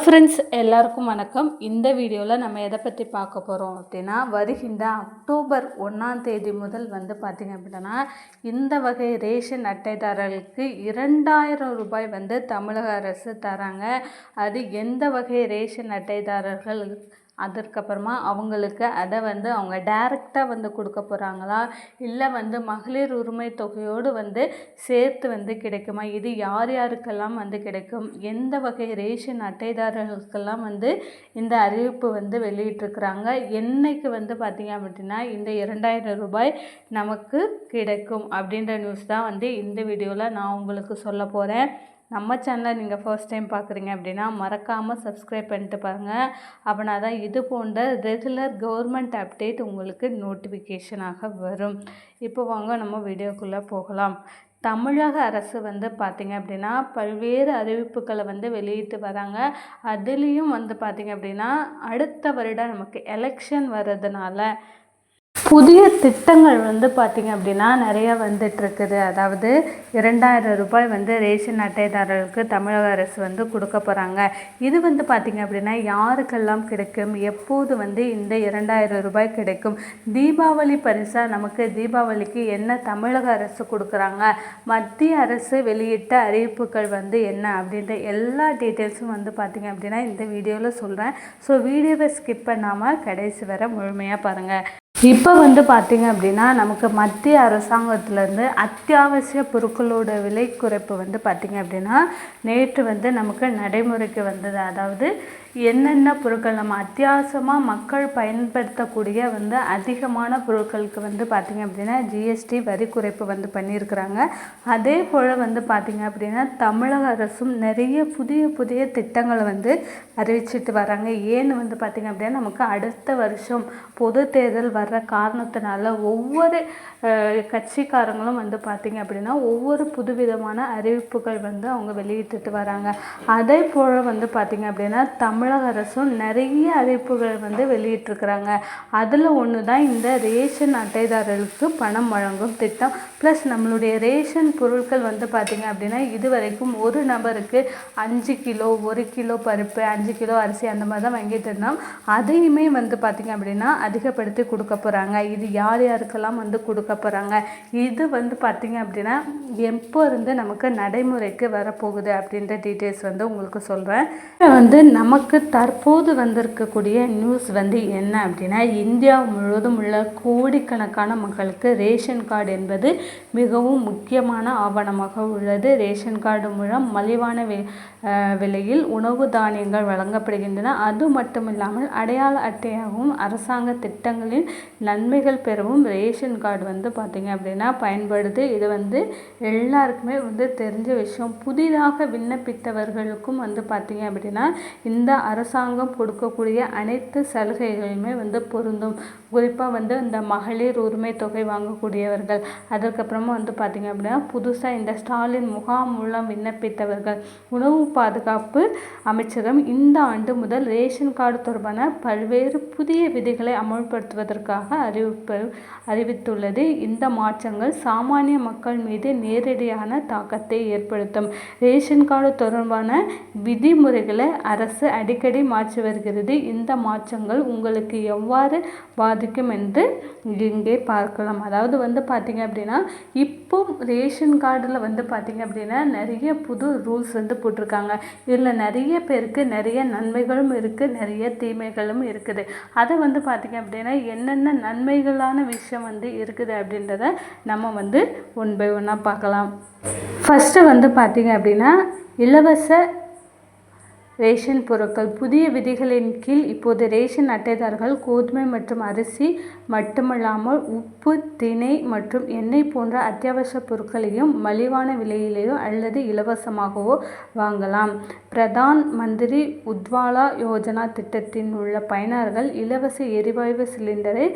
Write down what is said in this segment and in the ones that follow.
Friends எல்லாருக்கும் வணக்கம். இந்த வீடியோவில் நம்ம எதை பற்றி பார்க்க போகிறோம் அப்படின்னா, வருகின்ற அக்டோபர் 1ஆம் தேதி முதல் பார்த்திங்க அப்படின்னா இந்த வகை ரேஷன் அட்டைதாரர்களுக்கு 2000 ரூபாய் தமிழக அரசு தராங்க. அது எந்த வகை ரேஷன் அட்டைதாரர்கள், அதற்கப்புறமா அவங்களுக்கு அதை அவங்க டைரெக்டாக கொடுக்க போகிறாங்களா, இல்லை மகளிர் உரிமை தொகையோடு சேர்த்து கிடைக்குமா, இது யார் யாருக்கெல்லாம் கிடைக்கும், எந்த வகை ரேஷன் அட்டைதாரர்களுக்கெல்லாம் இந்த அறிவிப்பு வெளியிட்டிருக்கிறாங்க, என்னைக்கு பார்த்திங்க அப்படின்னா இந்த 2000 ரூபாய் நமக்கு கிடைக்கும் அப்படின்ற நியூஸ் தான் இந்த வீடியோவில் நான் உங்களுக்கு சொல்ல போகிறேன். நம்ம சேனலை நீங்கள் ஃபர்ஸ்ட் டைம் பார்க்குறீங்க அப்படின்னா மறக்காமல் சப்ஸ்கிரைப் பண்ணிட்டு பாருங்கள். அப்படின்னா தான் இது போன்ற ரெகுலர் கவர்மெண்ட் அப்டேட் உங்களுக்கு நோட்டிஃபிகேஷனாக வரும். இப்போ வாங்க நம்ம வீடியோக்குள்ளே போகலாம். தமிழக அரசு பார்த்திங்க அப்படின்னா பல்வேறு அறிவிப்புகளை வெளியிட்டு வராங்க. அதுலேயும் பார்த்திங்க அப்படின்னா அடுத்த வருடம் நமக்கு எலெக்ஷன் வர்றதுனால புதிய திட்டங்கள் பார்த்திங்க அப்படின்னா நிறையா வந்துட்டுருக்குது. அதாவது 2000 ரூபாய் ரேஷன் அட்டைதாரர்களுக்கு தமிழக அரசு கொடுக்க போகிறாங்க. இது பார்த்திங்க அப்படின்னா யாருக்கெல்லாம் கிடைக்கும், எப்போது இந்த 2000 ரூபாய் கிடைக்கும், தீபாவளி பரிசாக நமக்கு தீபாவளிக்கு என்ன தமிழக அரசு கொடுக்குறாங்க, மத்திய அரசு வெளியிட்ட அறிவிப்புகள் என்ன அப்படின்ற எல்லா டீட்டெயில்ஸும் பார்த்திங்க அப்படின்னா இந்த வீடியோவில் சொல்கிறேன். ஸோ வீடியோவை ஸ்கிப் பண்ணாமல் கடைசி வரை முழுமையாக பாருங்கள். இப்போ பார்த்திங்க அப்படின்னா நமக்கு மத்திய அரசாங்கத்திலேருந்து அத்தியாவசிய பொருட்களோட விலை குறைப்பு பார்த்திங்க அப்படின்னா நேற்று நமக்கு நடைமுறைக்கு வந்தது. அதாவது என்னென்ன பொருட்கள் நம்ம அத்தியாவசியமாக மக்கள் பயன்படுத்தக்கூடிய அதிகமான பொருட்களுக்கு பார்த்திங்க அப்படின்னா ஜிஎஸ்டி வரி குறைப்பு பண்ணியிருக்கிறாங்க. அதே போல் பார்த்திங்க அப்படின்னா தமிழக அரசும் நிறைய புதிய திட்டங்களை அறிவிச்சிட்டு வராங்க. ஏன்னு பார்த்திங்க அப்படின்னா நமக்கு அடுத்த வருஷம் பொது தேர்தல் வர்ற காரணத்தினால ஒவ்வொரு கட்சிக்காரங்களும் பார்த்திங்க அப்படின்னா ஒவ்வொரு புதுவிதமான அறிவிப்புகள் அவங்க வெளியிட்டுட்டு வராங்க. அதே போல் பார்த்திங்க அப்படின்னா தமிழக அரசும் நிறைய அறிவிப்புகள் வெளியிட்டிருக்கிறாங்க. அதில் ஒன்று தான் இந்த ரேஷன் அட்டைதாரர்களுக்கு பணம் வழங்கும் திட்டம். ப்ளஸ் நம்மளுடைய ரேஷன் பொருட்கள் பார்த்திங்க அப்படின்னா இதுவரைக்கும் ஒரு நபருக்கு 5 கிலோ 1 கிலோ பருப்பு 5 கிலோ அரிசி அந்த மாதிரி தான் வாங்கிட்டு இருந்தோம். அதையுமே பார்த்திங்க அப்படின்னா அதிகப்படுத்தி கொடுக்க போகிறாங்க. இது யார் யாருக்கெல்லாம் கொடுக்க போகிறாங்க, இது பார்த்திங்க அப்படின்னா எப்போ இருந்து நமக்கு நடைமுறைக்கு வரப்போகுது அப்படின்ற டீட்டெயில்ஸ் உங்களுக்கு சொல்கிறேன். நமக்கு தற்போது வந்திருக்கக்கூடிய நியூஸ் என்ன அப்படின்னா, இந்தியா முழுவதும் உள்ள கோடிக்கணக்கான மக்களுக்கு ரேஷன் கார்டு என்பது மிகவும் முக்கியமான ஆவணமாக உள்ளது. ரேஷன் கார்டு மூலம் மலிவான விலையில் உணவு தானியங்கள் வழங்கப்படுகின்றன. அது மட்டும் இல்லாமல் அடையாள அட்டையாகவும் அரசாங்க திட்டங்களின் நன்மைகள் பெறவும் ரேஷன் கார்டு பார்த்திங்க அப்படின்னா பயன்படுது. இது எல்லாருக்குமே தெரிஞ்ச விஷயம். புதிதாக விண்ணப்பித்தவர்களுக்கும் பார்த்திங்க அப்படின்னா இந்த அரசாங்கம் கொடுக்கக்கூடிய அனைத்து சலுகைகளுமே பொருந்தும். குறிப்பாக இந்த மகளிர் உரிமை தொகை வாங்கக்கூடியவர்கள், அதற்கப்புறமா பார்த்திங்க அப்படின்னா புதுசாக இந்த ஸ்டாலின் முகாம் மூலம் விண்ணப்பித்தவர்கள், உணவு பாதுகாப்பு அமைச்சகம் இந்த ஆண்டு முதல் ரேஷன் கார்டு தொடர்பான பல்வேறு புதிய விதிகளை அமல்படுத்துவதற்காக அறிவித்துள்ளது. இந்த மாற்றங்கள் சாமானிய மக்கள் மீது நேரடியான தாக்கத்தை ஏற்படுத்தும். ரேஷன் கார்டு தொடர்பான விதிமுறைகளை அரசு அடிக்கடி மாற்றி வருகிறது. இந்த மாற்றங்கள் உங்களுக்கு எவ்வாறு பாதிக்கும் என்று இங்கே பார்க்கலாம். அதாவது பார்த்திங்க அப்படின்னா இப்போ ரேஷன் கார்டில் பார்த்திங்க அப்படின்னா நிறைய புது ரூல்ஸ் போட்டிருக்காங்க. இதில் நிறைய பேருக்கு நிறைய நன்மைகளும் இருக்குது, நிறைய தீமைகளும் இருக்குது. அதை பார்த்திங்க அப்படின்னா என்னென்ன நன்மைகளான விஷயம் இருக்குது அப்படின்றத நம்ம ஒன் பை ஒன்னாக பார்க்கலாம். ஃபஸ்ட்டு பார்த்திங்க அப்படின்னா இலவச ரேஷன் பொருட்கள் புதிய விதிகளின் கீழ் இப்போது ரேஷன் அட்டைதாரர்கள் கோதுமை மற்றும் அரிசி மட்டுமல்லாமல் உப்பு, திணை மற்றும் எண்ணெய் போன்ற அத்தியாவசிய பொருட்களையும் மலிவான விலையிலேயோ அல்லது இலவசமாகவோ வாங்கலாம். பிரதான் மந்திரி உஜ்வாலா யோஜனா திட்டத்தின் உள்ள பயனர்கள் இலவச எரிவாயு சிலிண்டரை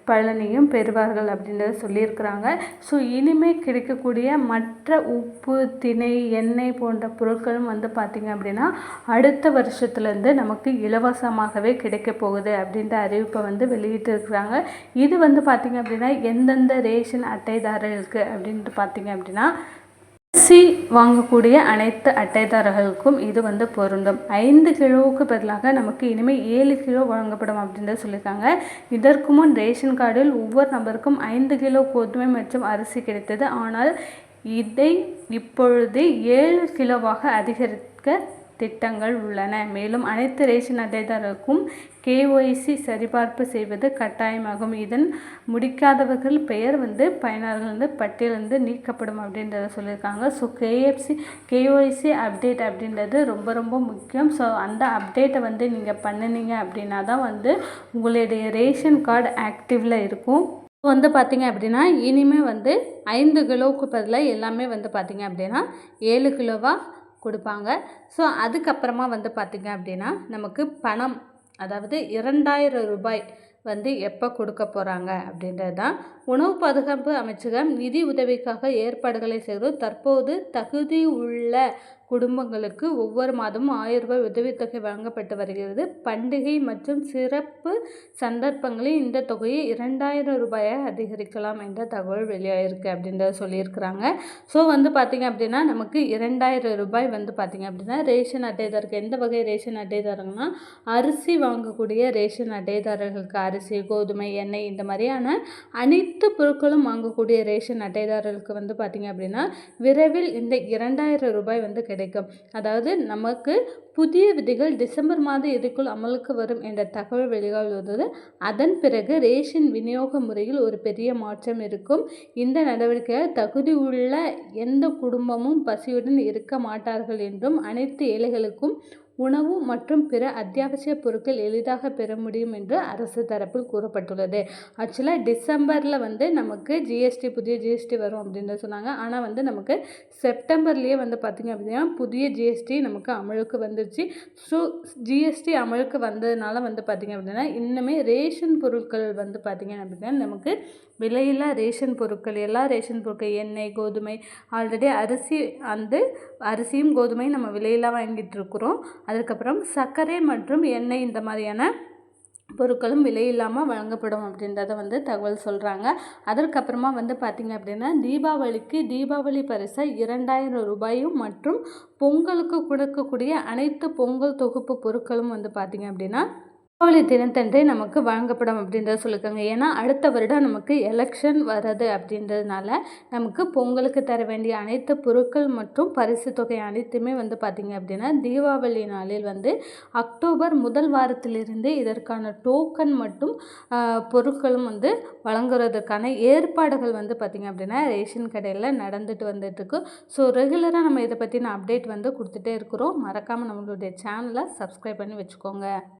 பலனையும் பெறுவார்கள் அப்படின்றத சொல்லியிருக்கிறாங்க. ஸோ இனிமேல் கிடைக்கக்கூடிய மற்ற உப்பு, திணை, எண்ணெய் போன்ற பொருட்களும் பார்த்திங்க அப்படின்னா அடுத்த வருஷத்துலேருந்து நமக்கு இலவசமாகவே கிடைக்க போகுது அப்படின்ற அறிவிப்பை வெளியிட்டு இருக்கிறாங்க. இது பார்த்திங்க அப்படின்னா எந்தெந்த ரேஷன் அட்டைதாரர்களுக்கு அப்படின்ட்டு பார்த்திங்க அப்படின்னா அரிசி வாங்கக்கூடிய அனைத்து அட்டைதாரர்களுக்கும் இது வந்து பொருந்தும். 5 கிலோவுக்கு பதிலாக நமக்கு இனிமேல் 7 கிலோ வழங்கப்படும் அப்படின்றத சொல்லியிருக்காங்க. இதற்கு முன் ரேஷன் கார்டில் ஒவ்வொரு நபருக்கும் 5 கிலோ கோதுமை மற்றும் அரிசி கிடைத்தது. ஆனால் இதை இப்பொழுது 7 கிலோவாக அதிகரிக்க திட்டங்கள் உள்ளன. மேலும் அனைத்து ரேஷன் அட்டைதாரருக்கும் KYC சரிபார்ப்பு செய்வது கட்டாயமாகும். இதன் முடிக்காதவர்கள் பெயர் வந்து பயனாளர்கள் பட்டியலிருந்து நீக்கப்படும் அப்படின்றத சொல்லியிருக்காங்க. ஸோ KYC அப்டேட் அப்படின்றது ரொம்ப ரொம்ப முக்கியம். ஸோ அந்த அப்டேட்டை வந்து நீங்கள் பண்ணினீங்க அப்படின்னா தான் வந்து உங்களுடைய ரேஷன் கார்டு ஆக்டிவில் இருக்கும். வந்து பார்த்திங்க அப்படின்னா இனிமேல் வந்து 5 கிலோவுக்கு பதிலாக எல்லாமே வந்து பார்த்திங்க அப்படின்னா 7 கிலோவாக கொடுப்பாங்க. ஸோ அதுக்கப்புறமா வந்து பார்த்திங்க அப்படின்னா நமக்கு பணம், அதாவது 2000 ரூபாய் வந்து எப்போ கொடுக்க போகிறாங்க அப்படின்றது தான். உணவு பாதுகாப்பு அமைச்சகம் நிதி உதவிக்காக ஏற்பாடுகளை செய்து தற்போது தகுதி உள்ள குடும்பங்களுக்கு ஒவ்வொரு மாதமும் 1000 ரூபாய் உதவித்தொகை வழங்கப்பட்டு வருகிறது. பண்டிகை மற்றும் சிறப்பு சந்தர்ப்பங்களில் இந்த தொகையை 2000 ரூபாயாக அதிகரிக்கலாம் என்ற தகவல் வெளியாகிருக்கு அப்படின்றத சொல்லியிருக்கிறாங்க. ஸோ வந்து பார்த்திங்க அப்படின்னா நமக்கு 2000 ரூபாய் வந்து பார்த்திங்க அப்படின்னா ரேஷன் அட்டைதாரருக்கு எந்த வகை ரேஷன் அட்டைதாரங்கன்னா அரிசி வாங்கக்கூடிய ரேஷன் அட்டைதாரர்களுக்கு அரிசி, கோதுமை, எண்ணெய் இந்த மாதிரியான அனைத்து பொருட்களும் வாங்கக்கூடிய ரேஷன் அட்டைதாரர்களுக்கு வந்து பார்த்திங்க அப்படின்னா விரைவில் இந்த 2000 ரூபாய் வந்து கிடைக்கும். அதாவது நமக்கு புதிய விதிகள் டிசம்பர் மாத இறுதிக்குள் அமலுக்கு வரும் என்ற தகவல் வெளியாகுவது. அதன் பிறகு ரேஷன் விநியோக முறையில் ஒரு பெரிய மாற்றம் இருக்கும். இந்த நடவடிக்கையால் தகுதி உள்ள எந்த குடும்பமும் பசியுடன் இருக்க மாட்டார்கள் என்றும் அனைத்து ஏழைகளுக்கும் உணவு மற்றும் பிற அத்தியாவசிய பொருட்கள் எளிதாக பெற முடியும் என்று அரசு தரப்பில் கூறப்பட்டுள்ளது. ஆக்சுவலாக டிசம்பரில் வந்து நமக்கு புதிய ஜிஎஸ்டி வரும் அப்படின்னு சொன்னாங்க. ஆனால் வந்து நமக்கு செப்டம்பர்லேயே வந்து பார்த்திங்க அப்படின்னா புதிய ஜிஎஸ்டி நமக்கு அமலுக்கு வந்துருச்சு. ஸோ ஜிஎஸ்டி அமலுக்கு வந்ததுனால வந்து பார்த்திங்க அப்படின்னா இன்னுமே ரேஷன் பொருட்கள் வந்து பார்த்திங்க அப்படின்னா நமக்கு விலையில்லா ரேஷன் பொருட்கள், எல்லா ரேஷன் பொருட்கள், எண்ணெய், கோதுமை, ஆல்ரெடி அரிசியும் கோதுமையும் நம்ம விலையில்லா வாங்கிட்டு இருக்கிறோம். அதுக்கப்புறம் சர்க்கரை மற்றும் எண்ணெய் இந்த மாதிரியான பொருட்களும் விலை இல்லாமல் வழங்கப்படும் அப்படின்றத வந்து தகவல் சொல்கிறாங்க. அதற்கப்புறமா வந்து பார்த்திங்க அப்படின்னா தீபாவளி பரிசாக 2000 ரூபாயும் மற்றும் பொங்கலுக்கு கொடுக்கக்கூடிய அனைத்து பொங்கல் தொகுப்பு பொருட்களும் வந்து பார்த்திங்க அப்படின்னா தீபாவளி தினத்தன்றே நமக்கு வழங்கப்படும் அப்படின்றத சொல்லியிருக்காங்க. ஏன்னா அடுத்த வருடம் நமக்கு எலெக்ஷன் வருது அப்படின்றதுனால நமக்கு பொங்கலுக்கு தர வேண்டிய அனைத்து பொருட்கள் மற்றும் பரிசு தொகை அனைத்துமே வந்து பார்த்திங்க அப்படின்னா தீபாவளி நாளில் வந்து அக்டோபர் முதல் வாரத்திலிருந்து இதற்கான டோக்கன் மற்றும் பொருட்களும் வந்து வழங்குறதுக்கான ஏற்பாடுகள் வந்து பார்த்திங்க அப்படின்னா ரேஷன் கடையில் நடந்துட்டு வந்துட்டுருக்கு. ஸோ ரெகுலராக நம்ம இதை பற்றின அப்டேட் வந்து கொடுத்துட்டே இருக்கிறோம். மறக்காமல் நம்மளுடைய சேனலை சப்ஸ்கிரைப் பண்ணி வச்சுக்கோங்க.